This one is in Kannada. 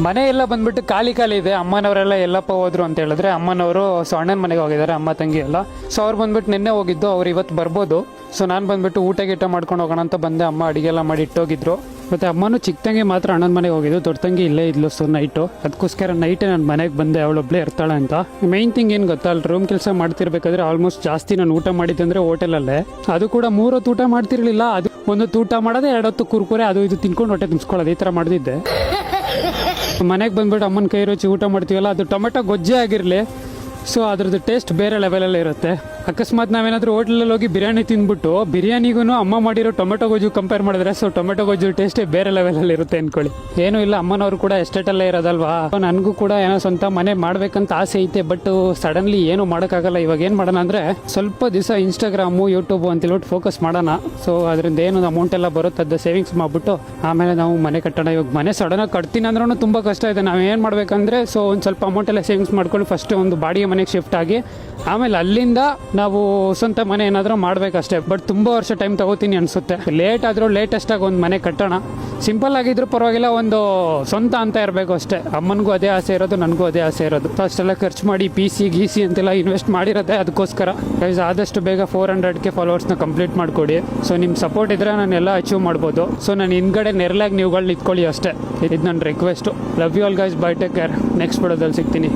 ಮನೆ ಎಲ್ಲ ಬಂದ್ಬಿಟ್ಟು ಖಾಲಿ ಇದೆ. ಅಮ್ಮನವರೆಲ್ಲ ಎಲ್ಲಪ್ಪ ಹೋದ್ರು ಅಂತ ಹೇಳಿದ್ರೆ ಅಮ್ಮನವರು ಸೊ ಅಣ್ಣನ ಮನೆಗೆ ಹೋಗಿದ್ದಾರೆ, ಅಮ್ಮ ತಂಗಿ ಎಲ್ಲ. ಸೊ ಅವ್ರು ಬಂದ್ಬಿಟ್ಟು ನಿನ್ನೆ ಹೋಗಿದ್ದು, ಅವ್ರು ಇವತ್ತು ಬರ್ಬೋದು. ಸೊ ನಾನು ಬಂದ್ಬಿಟ್ಟು ಊಟ ಮಾಡ್ಕೊಂಡು ಹೋಗೋಣ ಅಂತ ಬಂದೆ. ಅಮ್ಮ ಅಡಿಗೆ ಎಲ್ಲ ಮಾಡಿ ಇಟ್ಟೋಗಿದ್ರು. ಮತ್ತು ಅಮ್ಮನೂ ಚಿಕ್ಕ ತಂಗಿ ಮಾತ್ರ ಅಣ್ಣನ ಮನೆಗೆ ಹೋಗಿದ್ದು, ದೊಡ್ಡ ತಂಗಿ ಇಲ್ಲೇ ಇದ್ಲು. ಸೊ ನೈಟು ಅದಕ್ಕೋಸ್ಕರ ನೈಟೇ ನಾನು ಮನೆಗೆ ಬಂದೆ, ಅವಳೊಬ್ಬಳೇ ಇರ್ತಾಳೆ ಅಂತ. ಮೇಯ್ನ್ ಥಿಂಗ್ ಏನು ಗೊತ್ತಾ, ಅಲ್ಲಿ ರೂಮ್ ಕೆಲಸ ಮಾಡ್ತಿರ್ಬೇಕಾದ್ರೆ ಆಲ್ಮೋಸ್ಟ್ ಜಾಸ್ತಿ ನಾನು ಊಟ ಮಾಡಿದ್ದಂದ್ರೆ ಹೋಟೆಲಲ್ಲೇ. ಅದು ಕೂಡ 3 ಹೊತ್ತು ಊಟ ಮಾಡ್ತಿರ್ಲಿಲ್ಲ. ಅದು 1 ಹೊತ್ತು ಊಟ ಮಾಡೋದೇ, 2 ಹೊತ್ತು ಕುರ್ಕುರೆ ಅದು ಇದು ತಿನ್ಕೊಂಡು ಹೊಟ್ಟೆ ತುಂಬಿಸ್ಕೊಳ್ಳೋದು, ಈ ಥರ ಮಾಡ್ತಿದ್ದೆ. ಮನೆಗೆ ಬಂದ್ಬಿಟ್ಟು ಅಮ್ಮನ ಕೈ ರುಚಿ ಊಟ ಮಾಡ್ತೀವಲ್ಲ, ಅದು ಟೊಮೆಟೊ ಗೊಜ್ಜೆ ಆಗಿರಲಿ, ಸೊ ಅದ್ರದ್ದು ಟೇಸ್ಟ್ ಬೇರೆ ಲೆವೆಲಲ್ಲಿ ಇರುತ್ತೆ. ಅಕಸ್ಮಾತ್ ನಾವೇನಾದರೂ ಹೋಟ್ಲಲ್ಲಿ ಹೋಗಿ ಬಿರಿಯಾನಿ ತಿಂದ್ಬಿಟ್ಟು ಬಿರಿಯಾನಿಗೂ ಅಮ್ಮ ಮಾಡಿರೋ ಟೊಮೆಟೊ ಗೊಜ್ಜು ಕಂಪೇರ್ ಮಾಡಿದ್ರೆ, ಸೊ ಟೊಮೆಟೊ ಗೊಜ್ಜು ಟೇಸ್ಟೇ ಬೇರೆ ಲೆವೆಲಲ್ಲಿ ಇರುತ್ತೆ ಅಂದ್ಕೊಳ್ಳಿ. ಏನೂ ಇಲ್ಲ, ಅಮ್ಮನವರು ಕೂಡ ಎಸ್ಟೇಟಲ್ಲೇ ಇರೋದಲ್ವಾ. ನನಗೂ ಕೂಡ ಏನೋ ಸ್ವಂತ ಮನೆ ಮಾಡ್ಬೇಕಂತ ಆಸೆ ಐತೆ. ಬಟ್ ಸಡನ್ಲಿ ಏನು ಮಾಡೋಕ್ಕಾಗಲ್ಲ. ಇವಾಗ ಏನು ಮಾಡೋಣ ಅಂದರೆ, ಸ್ವಲ್ಪ ದಿವಸ ಇನ್ಸ್ಟಾಗ್ರಾಮು ಯೂಟ್ಯೂಬು ಅಂತೇಳ್ಬಿಟ್ಟು ಫೋಕಸ್ ಮಾಡೋಣ. ಸೊ ಅದರಿಂದ ಏನು ಅಮೌಂಟ್ ಎಲ್ಲ ಬರುತ್ತೆ ಅದು ಸೇವಿಂಗ್ಸ್ ಮಾಡಿಬಿಟ್ಟು ಆಮೇಲೆ ನಾವು ಮನೆ ಕಟ್ಟೋಣ. ಇವಾಗ ಮನೆ ಸಡನ್ನಾಗಿ ಕಟ್ತೀನಿ ಅಂದ್ರೂ ತುಂಬ ಕಷ್ಟ ಇದೆ. ನಾವು ಏನು ಮಾಡಬೇಕಂದ್ರೆ, ಸೊ ಒಂದು ಸ್ವಲ್ಪ ಅಮೌಂಟ್ ಎಲ್ಲ ಸೇವಿಂಗ್ಸ್ ಮಾಡ್ಕೊಂಡು ಫಸ್ಟ್ ಒಂದು ಬಾಡಿಗೆ ಮನೆಗೆ ಶಿಫ್ಟ್ ಆಗಿ ಆಮೇಲೆ ಅಲ್ಲಿಂದ ನಾವು ಸ್ವಂತ ಮನೆ ಏನಾದರೂ ಮಾಡಬೇಕಷ್ಟೇ. ಬಟ್ ತುಂಬ ವರ್ಷ ಟೈಮ್ ತಗೋತೀನಿ ಅನಿಸುತ್ತೆ. ಲೇಟ್ ಆದರೂ ಲೇಟೆಸ್ಟಾಗಿ ಒಂದು ಮನೆ ಕಟ್ಟೋಣ. ಸಿಂಪಲ್ ಆಗಿದ್ರೂ ಪರವಾಗಿಲ್ಲ, ಒಂದು ಸ್ವಂತ ಅಂತ ಇರಬೇಕು ಅಷ್ಟೇ. ಅಮ್ಮನಿಗೂ ಅದೇ ಆಸೆ ಇರೋದು, ನನಗೂ ಅದೇ ಆಸೆ ಇರೋದು. ಅಷ್ಟೆಲ್ಲ ಖರ್ಚು ಮಾಡಿ PC ಅಂತೆಲ್ಲ ಇನ್ವೆಸ್ಟ್ ಮಾಡಿರೋದೆ ಅದಕ್ಕೋಸ್ಕರ. ಗೈಸ್ ಆದಷ್ಟು ಬೇಗ 400K ಫಾಲೋವರ್ಸ್ನ ಕಂಪ್ಲೀಟ್ ಮಾಡಿಕೊಡಿ. ಸೊ ನಿಮ್ಮ ಸಪೋರ್ಟ್ ಇದ್ದರೆ ನಾನು ಎಲ್ಲ ಅಚೀವ್ ಮಾಡ್ಬೋದು. ಸೊ ನಾನು ಹಿಂದ್ಗಡೆ ನೆರಳಾಗಿ ನೀವುಗಳು ನಿಂತ್ಕೊಳ್ಳಿ ಅಷ್ಟೇ, ಇದು ನನ್ನ request. Love you all guys, bye, take care. Next ವಿಡಿಯೋದಲ್ಲಿ ಸಿಗ್ತೀನಿ.